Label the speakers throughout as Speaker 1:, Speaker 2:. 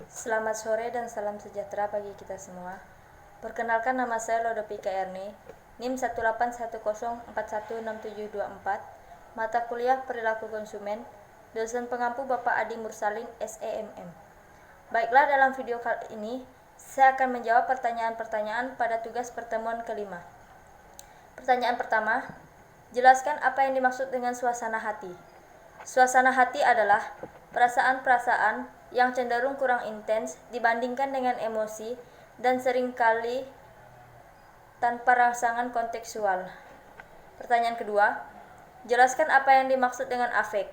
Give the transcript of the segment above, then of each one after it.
Speaker 1: Selamat sore dan salam sejahtera bagi kita semua. Perkenalkan, nama saya Lodovika Erni, NIM 181041674, mata kuliah Perilaku Konsumen, dosen pengampu Bapak Adi Mursalin, SEMM. Baiklah, dalam video kali ini, saya akan menjawab pertanyaan-pertanyaan pada tugas pertemuan kelima. Pertanyaan pertama, jelaskan apa yang dimaksud dengan suasana hati. Suasana hati adalah perasaan-perasaan yang cenderung kurang intens dibandingkan dengan emosi dan seringkali tanpa rangsangan kontekstual. Pertanyaan kedua, jelaskan apa yang dimaksud dengan afek.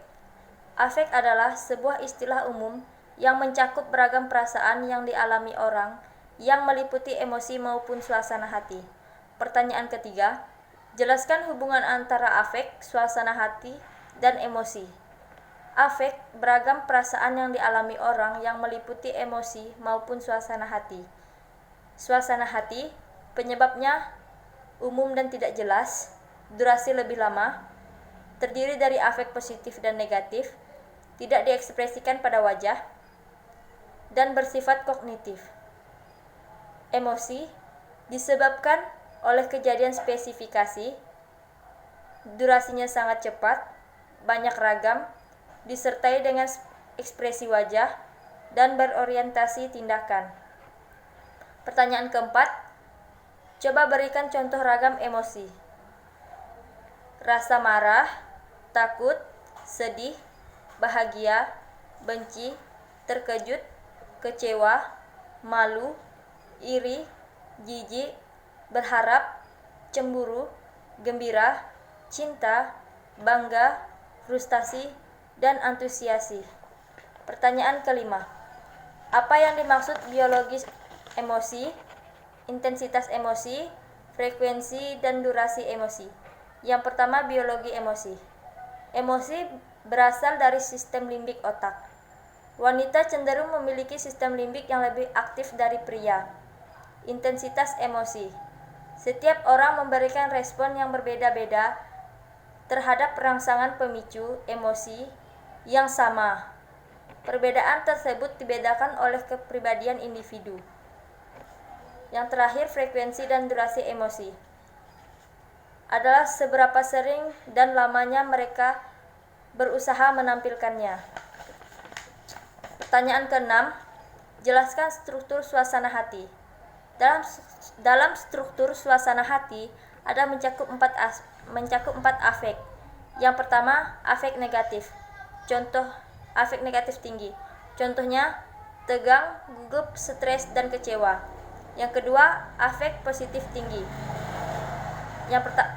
Speaker 1: Afek adalah sebuah istilah umum yang mencakup beragam perasaan yang dialami orang yang meliputi emosi maupun suasana hati. Pertanyaan ketiga, jelaskan hubungan antara afek, suasana hati, dan emosi. Afek beragam perasaan yang dialami orang yang meliputi emosi maupun suasana hati. Suasana hati, penyebabnya umum dan tidak jelas, durasi lebih lama, terdiri dari afek positif dan negatif, tidak diekspresikan pada wajah, dan bersifat kognitif. Emosi disebabkan oleh kejadian spesifikasi, durasinya sangat cepat, banyak ragam, disertai dengan ekspresi wajah, dan berorientasi tindakan. Pertanyaan keempat, coba berikan contoh ragam emosi. Rasa marah, takut, sedih, bahagia, benci, terkejut, kecewa, malu, iri, jijik, berharap, cemburu, gembira, cinta, bangga, frustasi, dan antusiasi. Pertanyaan kelima, apa yang dimaksud biologis emosi, intensitas emosi, frekuensi, dan durasi emosi? Yang pertama, biologi emosi. Emosi berasal dari sistem limbik otak. Wanita cenderung memiliki sistem limbik yang lebih aktif dari pria. Intensitas emosi. Setiap orang memberikan respon yang berbeda-beda terhadap rangsangan pemicu emosi yang sama. Perbedaan tersebut dibedakan oleh kepribadian individu. Yang terakhir, frekuensi dan durasi emosi adalah seberapa sering dan lamanya mereka berusaha menampilkannya. Pertanyaan keenam, jelaskan struktur suasana hati. Dalam struktur suasana hati ada mencakup empat afek. Yang pertama, afek negatif. Contoh afek negatif tinggi. Contohnya tegang, gugup, stres, dan kecewa. Yang kedua, afek positif tinggi.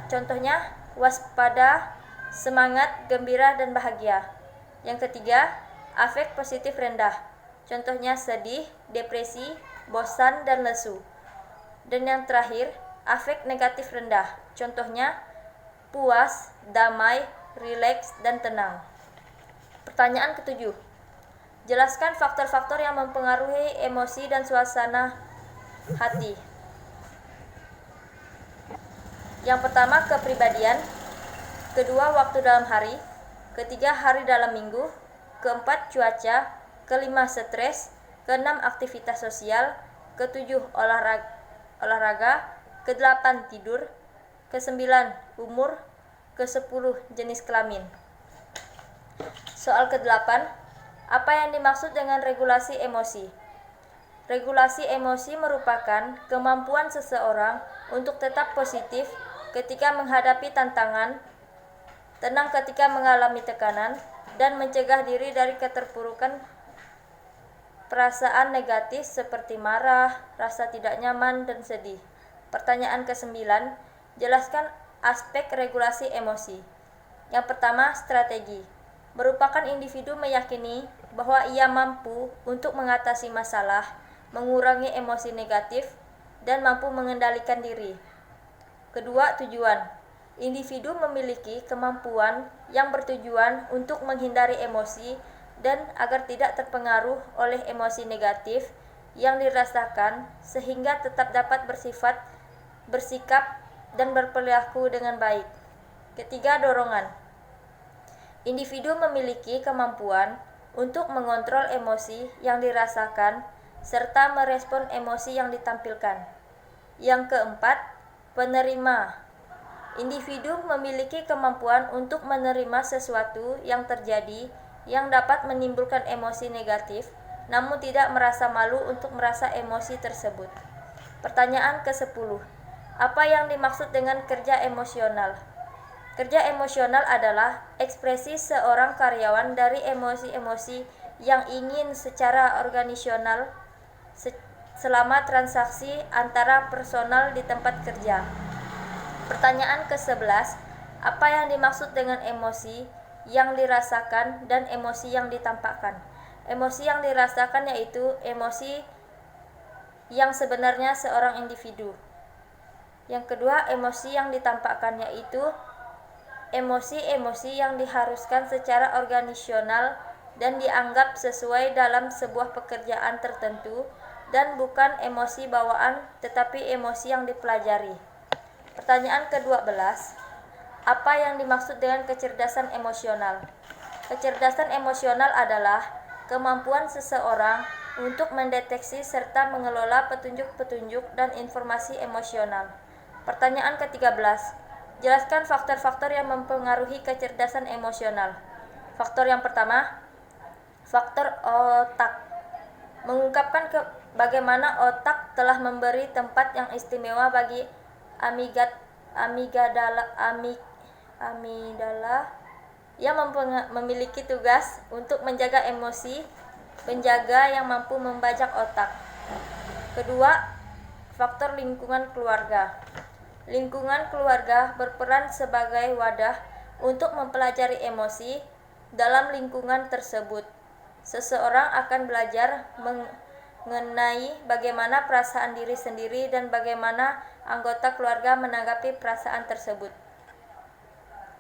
Speaker 1: Contohnya waspada, semangat, gembira, dan bahagia. Yang ketiga, afek positif rendah. Contohnya sedih, depresi, bosan, dan lesu. Dan yang terakhir, afek negatif rendah. Contohnya puas, damai, rileks, dan tenang. Pertanyaan ketujuh, jelaskan faktor-faktor yang mempengaruhi emosi dan suasana hati. Yang pertama, kepribadian. Kedua, waktu dalam hari. Ketiga, hari dalam minggu. Keempat, cuaca. Kelima, stres. Keenam, aktivitas sosial. Ketujuh, olahraga. Kedelapan, tidur. Kesembilan, umur. Kesepuluh, jenis kelamin. Soal ke-8, apa yang dimaksud dengan regulasi emosi? Regulasi emosi merupakan kemampuan seseorang untuk tetap positif ketika menghadapi tantangan, tenang ketika mengalami tekanan, dan mencegah diri dari keterpurukan perasaan negatif seperti marah, rasa tidak nyaman, dan sedih. Pertanyaan ke-9, jelaskan aspek regulasi emosi. Yang pertama, strategi. Merupakan individu meyakini bahwa ia mampu untuk mengatasi masalah, mengurangi emosi negatif, dan mampu mengendalikan diri. Kedua, tujuan. Individu memiliki kemampuan yang bertujuan untuk menghindari emosi dan agar tidak terpengaruh oleh emosi negatif yang dirasakan sehingga tetap dapat bersikap, dan berperilaku dengan baik. Ketiga, dorongan. Individu memiliki kemampuan untuk mengontrol emosi yang dirasakan serta merespon emosi yang ditampilkan. Yang keempat, penerima. Individu memiliki kemampuan untuk menerima sesuatu yang terjadi yang dapat menimbulkan emosi negatif, namun tidak merasa malu untuk merasa emosi tersebut. Pertanyaan ke-10. Apa yang dimaksud dengan kerja emosional? Kerja emosional adalah ekspresi seorang karyawan dari emosi-emosi yang ingin secara organisasional selama transaksi antara personal di tempat kerja. Pertanyaan ke-11. Apa yang dimaksud dengan emosi yang dirasakan dan emosi yang ditampakkan? Emosi yang dirasakan yaitu emosi yang sebenarnya seorang individu. Yang kedua, emosi yang ditampakkan yaitu emosi-emosi yang diharuskan secara organisasional dan dianggap sesuai dalam sebuah pekerjaan tertentu dan bukan emosi bawaan tetapi emosi yang dipelajari. Pertanyaan ke-12. Apa yang dimaksud dengan kecerdasan emosional? Kecerdasan emosional adalah kemampuan seseorang untuk mendeteksi serta mengelola petunjuk-petunjuk dan informasi emosional. Pertanyaan ke-13. Jelaskan faktor-faktor yang mempengaruhi kecerdasan emosional. Faktor yang pertama, faktor otak. Mengungkapkan bagaimana otak telah memberi tempat yang istimewa bagi amigdala yang memiliki tugas untuk menjaga emosi, penjaga yang mampu membajak otak. Kedua, faktor lingkungan keluarga. Lingkungan keluarga berperan sebagai wadah untuk mempelajari emosi. Dalam lingkungan tersebut, seseorang akan belajar mengenai bagaimana perasaan diri sendiri dan bagaimana anggota keluarga menanggapi perasaan tersebut.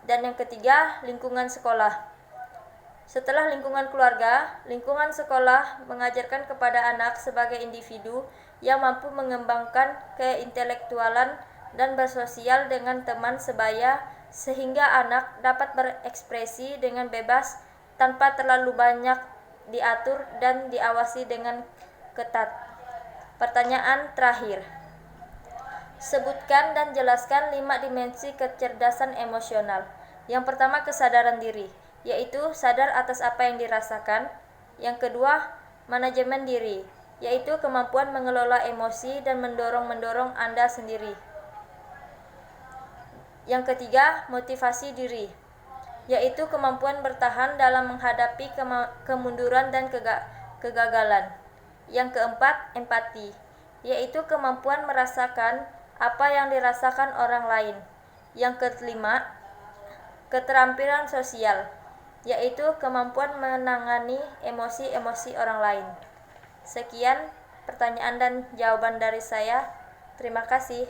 Speaker 1: Dan yang ketiga, lingkungan sekolah. Setelah lingkungan keluarga, lingkungan sekolah mengajarkan kepada anak sebagai individu yang mampu mengembangkan keintelektualan dan bersosial dengan teman sebaya sehingga anak dapat berekspresi dengan bebas tanpa terlalu banyak diatur dan diawasi dengan ketat. Pertanyaan terakhir. Sebutkan dan jelaskan 5 dimensi kecerdasan emosional. Yang pertama, kesadaran diri, yaitu sadar atas apa yang dirasakan. Yang kedua, manajemen diri, yaitu kemampuan mengelola emosi dan mendorong Anda sendiri. Yang ketiga, motivasi diri, yaitu kemampuan bertahan dalam menghadapi kemunduran dan kegagalan. Yang keempat, empati, yaitu kemampuan merasakan apa yang dirasakan orang lain. Yang kelima, keterampilan sosial, yaitu kemampuan menangani emosi-emosi orang lain. Sekian pertanyaan dan jawaban dari saya. Terima kasih.